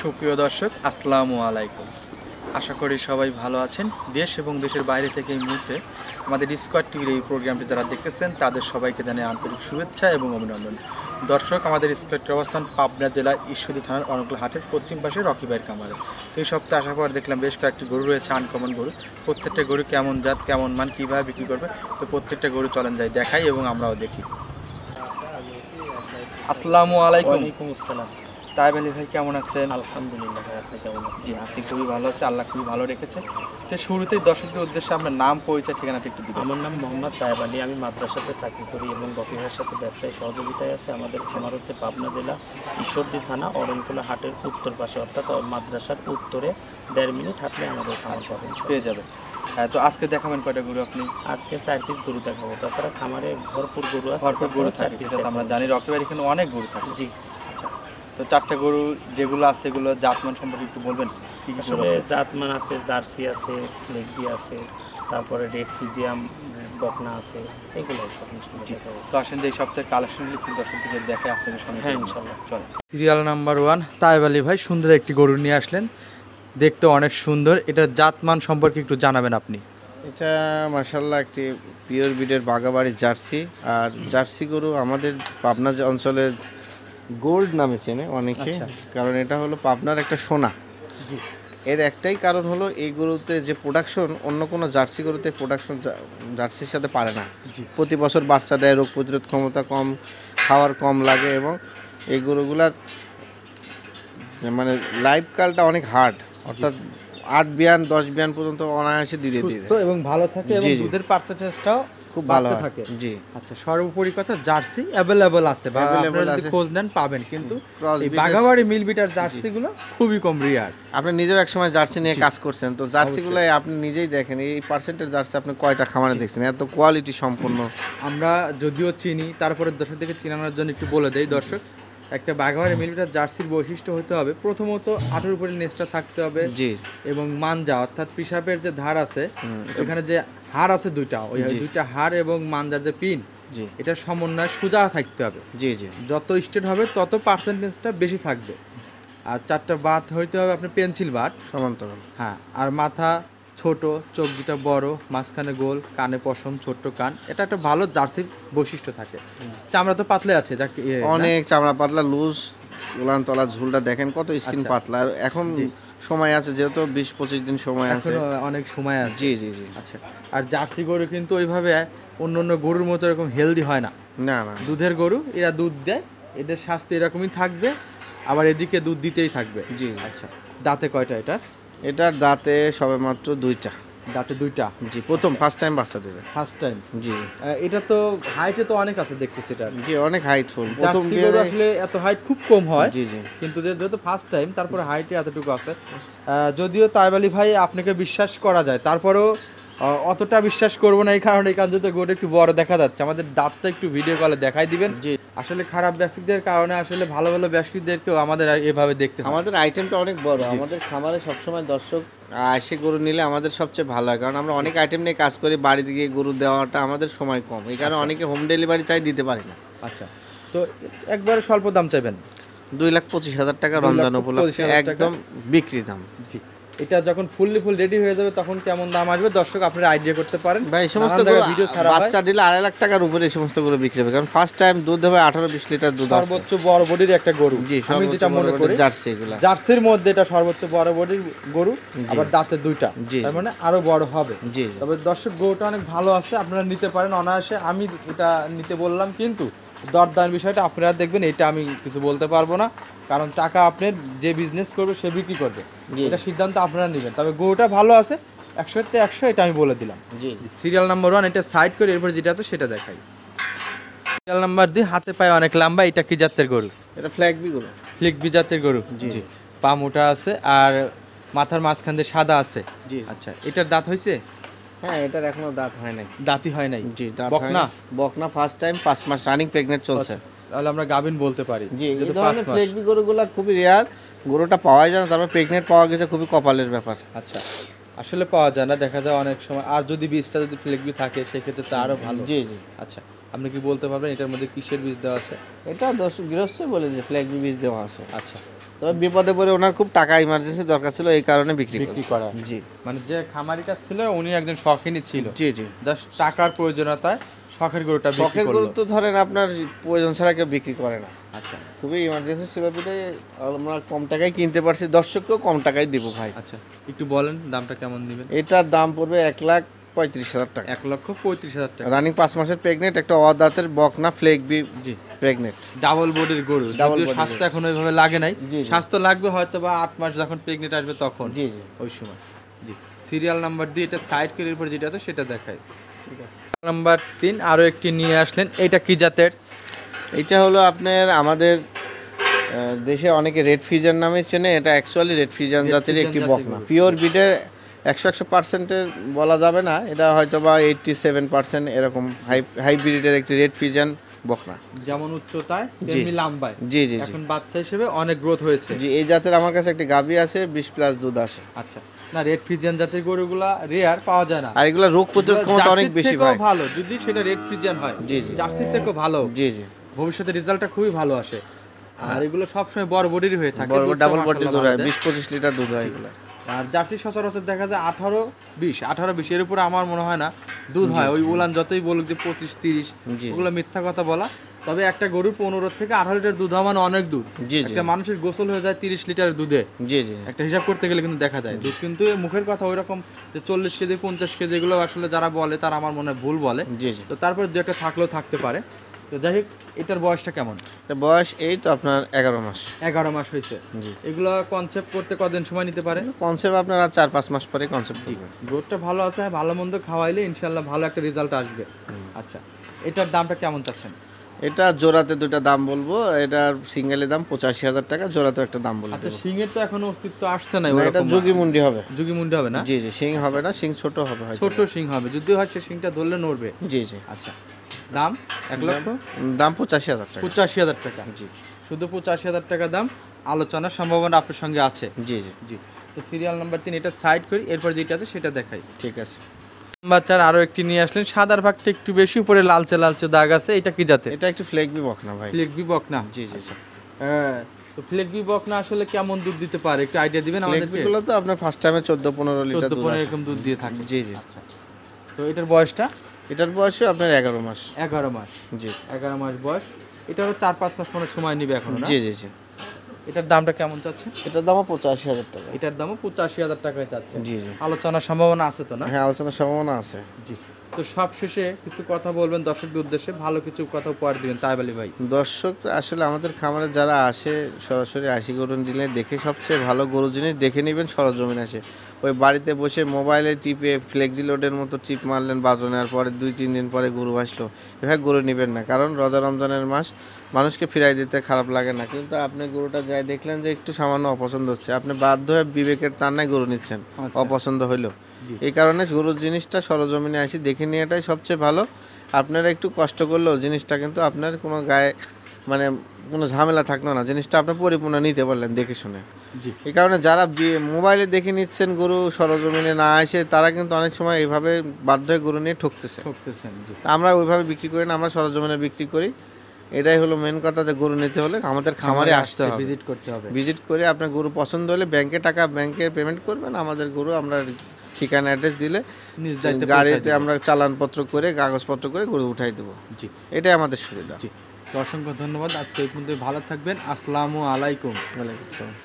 সুপ্রিয় দর্শক আসসালামু আলাইকুম। আশা করি সবাই ভালো আছেন। দেশ এবং দেশের বাইরে থেকে এই মুহূর্তে আমাদের স্কয়ার টিভির এই প্রোগ্রামটি যারা দেখতেছেন তাদের সবাইকে জানাই আন্তরিক শুভেচ্ছা এবং অভিনন্দন। দর্শক, আমাদের স্কয়ার টিভির অবস্থান পাবনা জেলার ঈশ্বরদী থানার অনকলা হাটের পশ্চিম পাশে রকিবাইয়ের খামারে। তো এই সপ্তাহে আসার পর দেখলাম বেশ কয়েকটি গরু রয়েছে, আনকমন গরু। প্রত্যেকটা গরু কেমন জাত, কেমন মান, কীভাবে বিক্রি করবে, তো প্রত্যেকটা গরু চলেন যাই দেখাই এবং আমরাও দেখি। আসসালামু আলাইকুম। ওয়ালাইকুম আসসালাম। তাইব আলী ভাই কেমন আছেন? আলহামদুলিল্লাহ ভাই, আপনি কেমন আছেন? জি আছি, খুবই ভালো আছে, আল্লাহ খুবই ভালো রেখেছে। তো শুরুতেই দর্শকদের উদ্দেশ্যে আপনার নাম, পরিচয়, ঠিকানাটা একটু দিবেন। আমার নাম মোহাম্মদ তাইব আলী, আমি মাদ্রাসাতে চাকরি করি এবং বকিহার সাথে ব্যবসায়ী সহযোগিতায় আছে। আমাদের খামার হচ্ছে পাবনা জেলা ঈশ্বরদী থানা অরণকুলা হাটের উত্তর পাশে, অর্থাৎ মাদ্রাসার উত্তরে 1.5 মিনিট হাঁটলে আমাদের খামার পাবেন, পেয়ে যাবে। হ্যাঁ, তো আজকে দেখাবেন কয়টা গরু আপনি? আজকে 4 পিস গরু দেখাবো। তাছাড়া খামারে ভরপুর গরু আছে, ভরপুর গরু 4 থাকে, পিস সেটা তো আমরা জানি। রকিবাইয়ের এখানে অনেক গরু থাকে। জি। আচ্ছা, তো 4টা গরু যেগুলো আছে এগুলো জাতমান সম্পর্কে একটু বলবেন? কি কি গরু আসলে আছে? জাতমান আছে, জার্সি আছে, লেগবি আছে, তারপরে রেড ফিজিয়াম বকনা আছে, এগুলো সব জি। তো আসেন যে এই সপ্তাহের কালেকশনগুলি একটু দর্শকদের দেখে আপনাদের সঙ্গে। হ্যাঁ, ইনশাল্লাহ। চলে। সিরিয়াল নাম্বার 1 তাইব আলী ভাই সুন্দর একটি গরু নিয়ে আসলেন, দেখতে অনেক সুন্দর। এটার জাতমান সম্পর্কে একটু জানাবেন আপনি? এটা মাশাআল্লাহ একটি পিওর ব্রিডের বাগাবাড়ির জার্সি। আর জার্সি গরু আমাদের পাবনা অঞ্চলের গোল্ড নামে চেনে অনেকে। আচ্ছা। কারণ এটা হলো পাবনার একটা সোনা। জি। এর একটাই কারণ হলো এই গরুতে যে প্রোডাকশন, অন্য কোনো জার্সি গরুতে প্রোডাকশন জার্সির সাথে পারে না। জি। প্রতি বছর বাচ্চা দেয়, রোগ প্রতিরোধ ক্ষমতা কম, খাওয়ার কম লাগে এবং এই গরুগুলার মানে লাইফকালটা অনেক হার্ড, অর্থাৎ 8 বিয়ান 10 বিয়ান পর্যন্ত অনায়াসে দিয়ে দিয়ে সুস্থ এবং ভালো থাকে এবং জি, জি। দুধের পার্সেন্টেজটাও খুব ভালো বাড়তে হয়। থাকে। জি। আচ্ছা, সর্বোপরি কথা জার্সি অ্যাভেলেবল আছে, বা Available আপনারা যদি আছে। খোঁজ নেন পাবেন, কিন্তু ক্রস এই বাগাবাড়ি মিল বিটার জার্সিগুলো খুবই কম রিয়ার। আপনি নিজেও একসময় জার্সি নিয়ে জি। কাজ করছেন, তো জার্সিগুলো আপনি নিজেই দেখেন এই পার্সেন্টের জার্সি আপনি কয়টা খামারে দেখছেন, এত কোয়ালিটি সম্পন্ন। আমরা যদিও চিনি, তারপরে দর্শকদেরকে চিনানোর জন্য একটু বলে দেই। দর্শক, একটা বাগাবাড়ি মিল বিটার জার্সির বৈশিষ্ট্য হতে হবে প্রথমত আঠের উপরে নেসটা থাকতে হবে জি। এবং মানজা অর্থাৎ পিশাবের যে ধার আছে, হুম, এখানে যে হাড় আছে দুইটা, ওই জি। দুইটা হাড় এবং মানজার যে পিন, জি। এটা সমন্বয় সোজা থাকতে হবে। জি। জি। যত স্টেট হবে তত পার্সেন্টেজটা বেশি থাকবে। আর 4টা বাত হইতে হবে আপনার পেন্সিল বাত। সমান্তরাল। হ্যাঁ, আর মাথা ছোট, চোখ দুটা বড়, মাঝখানে গোল, কানে পশম, ছোট্ট কান। এটা একটা ভালো জার্সির বৈশিষ্ট্য থাকে। চামড়া তো পাতলে আছে, যা অনেক চামড়া পাতলা, লুজ, উলান তলা ঝুলটা দেখেন কত স্কিন আচ্ছা। পাতলা। আর এখন জি। সময় আছে, যেহেতু 20-25 দিন সময় আছে। এখনো অনেক সময় আছে। জি জি জি। আচ্ছা, আর জার্সি গরু কিন্তু ওইভাবে অন্য অন্য গরুর মতো এরকম হেলদি হয় না। না না। দুধের গরু, এরা দুধ দেয়, এদের স্বাস্থ্য এরকমই থাকবে, আবার এদিকে দুধ দিতেই থাকবে। জি। আচ্ছা, দাঁতে কয়টা এটা? এটার দাঁতে সবে মাত্র 2টা। দাঁতে 2টা। জি, ফার্স্ট টাইম বাচ্চা দেবে। First time. জি। এটা তো হাইটে তো অনেক আছে দেখতেছি এটা। জি, অনেক হাইটফুল। প্রথম জার্সি গরু আসলে এত হাইট খুব কম হয়। জি জি। কিন্তু যেহেতু ফার্স্ট টাইম, তারপরে হাইটে এতটুকু আছে। যদিও তাইব আলী ভাই আপনাকে বিশ্বাস করা যায়, তারপরেও অতটা বিশ্বাস করবো না। এই কারণে যদি গরু একটু বড় দেখা যাচ্ছে, আমাদের দাঁতটা একটু ভিডিও কলে দেখাই দিবেন। জি। আসলে খারাপ ব্যক্তিদের কারণে আসলে ভালো ভালো ব্যক্তিদেরকেও আমাদের এভাবে দেখতে হয়। আমাদের আইটেমটা অনেক বড়। জি। আমাদের খামারে সবসময় দর্শক এসে গরু নিলে আমাদের সবচেয়ে ভালো হয়, কারণ আমরা অনেক আইটেম নিয়ে কাজ করি। বাড়িতে গিয়ে গরু দেওয়াটা আমাদের সময় কম, এই কারণে আচ্ছা। অনেকে হোম ডেলিভারি চাই, দিতে পারি না। আচ্ছা, তো একবারে স্বল্প দাম চাইবেন? 2,25,000 টাকা রমজান উপলক্ষে 2,25,000 টাকা। একদম বিক্রি দাম। জি। এটা যখন ফুল রেডি হয়ে যাবে তখন কেমন দাম আসবে দর্শক আপনারা আইডিয়া করতে পারেন। ভাই এই সমস্ত নানান গরু জায়গায় ভিডিও ছাড়া হয়। বাচ্চা দিলে 2.5 লাখ টাকার উপরে এই সমস্ত গরু বিক্রি হবে, কারণ ফার্স্ট টাইম দুধ হবে 18-20 লিটার দুধ আসবে। সর্বোচ্চ বড় বডির একটা গরু। জি, আমি যেটা মনে করি জার্সি এগুলা। জার্সির মধ্যে এটা সর্বোচ্চ বড় বডির গরু, আবার দাঁতে 2টা, জি। তার মানে আরো বড় হবে। জি। তবে দর্শক, গরুটা অনেক ভালো আছে, আপনারা নিতে পারেন অনায়াসে। আমি এটা নিতে বললাম, কিন্তু দরদাম বিষয়টা আপনারা দেখবেন, এটা আমি কিছু বলতে পারবো না, কারণ টাকা আপনার যে বিজনেস করবে সে বিক্রি করবে, জি। এটা সিদ্ধান্ত আপনারা নেবেন। তবে গরুটা ভালো আছে, 100-তে 100, এটা আমি বলে দিলাম। জি। সিরিয়াল নাম্বার 1 এটা সাইড করে এরপর যেটা আছে সেটা দেখাই। সিরিয়াল নাম্বার 2 হাতে পায়ে অনেক লম্বা, এটা কি জাতের গরু? এটা ফ্ল্যাগবি গরু। ফ্লিকবি জাতের গরু। জি। পা মোটা আছে আর মাথার মাঝখান দিয়ে সাদা আছে। জি। আচ্ছা, এটার দাঁত হয়েছে? হ্যাঁ, এটার এখনো দাঁত হয় নাই। দাঁতই হয় নাই। জি, দাঁত বকনা? বকনা ফার্স্ট টাইম 5 মাস রানিং প্রেগন্যান্ট চলছে। তাহলে আমরা গাভিন বলতে পারি। জি, এই যেহেতু ধরনের 5 মাস। ফ্লেগবি গরুগুলা খুবই রেয়ার। গরুটা পাওয়া যায় না, তারপর প্রেগন্যান্ট পাওয়া গেছে, খুবই কপালের ব্যাপার। আচ্ছা, আসলে পাওয়া যায় না, দেখা যায় অনেক সময়। আর যদি 20টা যদি ফ্লেকবি থাকে সেক্ষেত্রে তো আরো ভালো। জি জি। আচ্ছা, আপনি কি বলতে পারবেন এটার মধ্যে কিসের বীজ দেওয়া আছে? এটা গৃহস্থ বলে যে ফ্ল্যাগ বীজ দেওয়া আছে। আচ্ছা, তবে বিপদে পড়ে ওনার খুব টাকা ইমার্জেন্সি দরকার ছিল, এই কারণে বিক্রি করা। জি মানে যে খামারিটা ছিল উনি একজন শখিনই ছিল, জি জি। জাস্ট টাকার প্রয়োজনীয়তায় শখের গরুটা বিক্রি শখের করলো। গরু তো ধরেন আপনার প্রয়োজন ছাড়া কেউ বিক্রি করে না, আচ্ছা খুবই ইমার্জেন্সি ছিল বলে আমরা কম টাকায় কিনতে পারছি, দর্শককেও কম টাকায় দিব ভাই। আচ্ছা, একটু বলেন দামটা কেমন দিবেন? এটার দাম পড়বে 1,35,000 টাকা। 1,35,000 টাকা। রানিং 5 মাসের প্রেগনেন্ট, একটা অদাঁতের বকনা ফ্লেক বি জি, প্রেগনেন্ট, ডাবল বডির গরু। Double যদিও body স্বাস্থ্য গরু। এখন ওইভাবে লাগে নাই, জি, জি। স্বাস্থ্য লাগবে হয়তো বা 8 মাস যখন প্রেগনেন্ট আসবে তখন, জি জি। ওই সময়। জি, সিরিয়াল নাম্বার দিয়ে এটা সাইড করে এরপর যেটা আছে সেটা দেখাই। ঠিক আছে, নাম্বার 3 আরো একটি নিয়ে আসলেন, এটা কি জাতের? এটা হলো আপনার আমাদের দেশে অনেকে রেড ফিজান নামে চেনে, এটা অ্যাকচুয়ালি রেড ফিজান Red জাতের Fijian একটি জাতের বকনা, গরু। পিওর বিডের 100% বলা যাবে না, এটা হয়তো বা 87% এরকম হাইব্রিডের একটি রেড ফিজান বকনা। যেমন উচ্চতায় জি। তেমনি লম্বায়, জি জি জি এখন বাচ্চা হিসেবে অনেক গ্রোথ হয়েছে। জি। এই জাতের আমার কাছে একটি গাভী আছে, 20+ দুধ আসে। আচ্ছা, না রেড ফিজিয়ান জাতের গরুগুলা রেয়ার পাওয়া যায় না, আর এগুলা রোগ প্রতিরোধ ক্ষমতা অনেক জার্সির বেশি থেকেও ভাই। ভালো যদি সেটা রেড ফিজিয়ান হয়। জি জি জার্সির থেকেও ভালো, জি জি। ভবিষ্যতে রেজাল্টটা খুবই ভালো আসে। আর এগুলো সবসময় বড় বডির হয়ে থাকে, বড় দুধটা ডাবল বডি মাশাআল্লাহ দুধ হয়, ভালো দেয়। 20-25 লিটার দুধ হয় এগুলা। আর জার্সি সচরাচর দেখা যায় 18-20 এর উপরে আমার মনে হয় না দুধ হয়। ওই উলান যতই বলুক যে 25-30, জি ওগুলো মিথ্যা কথা বলা। তবে একটা গরুর 15 থেকে 18 লিটার দুধ হওয়া মানে অনেক দুধ। জি জি একটা মানুষের গোসল হয়ে যায় 30 লিটার দুধে, জি জি একটা হিসাব করতে গেলে কিন্তু দেখা যায় দুধ। কিন্তু এই মুখের কথা ওই রকম যে 40 কেজি 50 কেজি এগুলো আসলে যারা বলে তারা আমার মনে হয় ভুল বলে। জি জি। তো তারপরে দু একটা থাকলেও থাকতে পারে। তো যাই হোক, এটার বয়সটা কেমন? এটা বয়স এই তো আপনার 11 মাস। 11 মাস হয়েছে। জি। এগুলো কনসেপ্ট করতে কদিন সময় নিতে পারে? কনসেপ্ট আপনার আর 4-5 মাস পরে কনসেপ্ট দিবেন। গ্রোথটা ভালো আছে, ভালো মন্দ খাওয়াইলে ইনশাল্লাহ ভালো একটা রেজাল্ট আসবে। আচ্ছা, এটার দামটা কেমন চাচ্ছেন? এটা জোড়াতে দুইটা দাম বলবো, এটার সিঙ্গেলের দাম 85,000 টাকা, জোড়াতে একটা দাম বলে আচ্ছা, দেবো। সিংয়ের তো এখনো অস্তিত্ব আসছে না, না, এটা যোগী মুন্ডি হবে। যুগি মুন্ডি হবে না? জি জি। সিং হবে না, সিং ছোট হবে হয়তো। ছোট সিং হবে, যদিও হয় সে সিংটা ধরলে নড়বে। জি জি। আচ্ছা, দাম 1,00,000? দাম 85,000 টাকা। 85,000 টাকা। জি শুধু 85,000 টাকা দাম, আলোচনার সম্ভাবনা আপনার সঙ্গে আছে। জি জি। জি, তো সিরিয়াল নাম্বার 3 এটা সাইড করি, এরপর যেটা আছে সেটা দেখাই। ঠিক আছে। বাচ্চার আরো একটি নিয়ে আসলেন, সাদার ভাগটা একটু বেশি, উপরে লালচে লালচে দাগ আছে, এটা কি জাতে? এটা একটু ফ্লেক বি বকনা ভাই। ফ্লেগবি বকনা। জি জি জি। হ্যাঁ, তো ফ্লেগবি বকনা আসলে কেমন দুধ দিতে পারে একটু আইডিয়া দিবেন ফ্লেক আমাদেরকে? বিগুলো তো আপনার ফার্স্ট টাইমে 14-15 লিটার দুধ 14-15 আসে। এরকম দুধ দিয়ে থাকে। জি জি। আচ্ছা, তো এটার বয়সটা? এটার বয়স আপনার 11 মাস। 11 মাস। জি 11 মাস বয়স, এটারও 4-5 মাস মনে সময় নিবে এখন না? জি জি জি। এটার দামটা কেমন চাচ্ছে? এটার দামও 85,000 টাকা। এটার দামও 85,000 টাকায় চাচ্ছে। জি জি। আলোচনার সম্ভাবনা আছে তো না? হ্যাঁ, আলোচনার সম্ভাবনা আছে। জি। তো সব শেষে কিছু কথা বলবেন দর্শকদের উদ্দেশ্যে, ভালো কিছু কথা উপহার দিবেন তাই বলি ভাই। দর্শক আসলে আমাদের খামারে যারা আসে সরাসরি আশি গরু নিলে দেখে সবচেয়ে ভালো গরু জিনিস দেখে নেবেন সরজমিন আসে। ওই বাড়িতে বসে মোবাইলে টিপে ফ্লেক্সি লোডের মতো চিপ মারলেন বাজো নেওয়ার পরে 2-3 দিন পরে গরু আসলো, এভাবে গরু নেবেন না। কারণ রোজা রমজানের মাস, মানুষকে ফিরাই দিতে খারাপ লাগে না, কিন্তু আপনি গরুটা যাই দেখলেন যে একটু সামান্য অপছন্দ হচ্ছে, আপনি বাধ্য হয়ে বিবেকের টান্নায় গরু নিচ্ছেন, আচ্ছা। অপছন্দ হইলো। জি। এই কারণে গরুর জিনিসটা সরজমিনে আসি দেখে নেওয়াটাই সবচেয়ে ভালো। আপনারা একটু কষ্ট করলেও জিনিসটা কিন্তু আপনার কোনো গায়ে মানে কোনো ঝামেলা থাকলো না, জিনিসটা আপনি পরিপূর্ণ নিতে পারলেন দেখে শুনে। জি। এই কারণে যারা মোবাইলে দেখে নিচ্ছেন গরু সরজমিনে না এসে, তারা কিন্তু অনেক সময় এইভাবে বাধ্য হয়ে গরু নিয়ে ঠকতেছে। ঠকতেছেন। জি। আমরা ওইভাবে বিক্রি করি না, আমরা সরজমিনে বিক্রি করি। এটাই হলো মেন কথা, যে গরু নিতে হলে আমাদের খামারে আসতে হবে, ভিজিট করতে হবে। ভিজিট করে আপনার গরু পছন্দ হলে ব্যাংকে পেমেন্ট করবেন, আমাদের গরু আমরা ঠিকানা অ্যাড্রেস দিলে নিজ দায়িত্বে গাড়িতে পৌঁছায় দিবেন। আমরা চালানপত্র করে কাগজপত্র করে গরু উঠাই দেবো। জি। এটাই আমাদের সুবিধা। জি। তো অসংখ্য ধন্যবাদ, আজকে এই পর্যন্ত ভালো থাকবেন। আসসালামু আলাইকুম। ওয়ালাইকুম আসসালাম।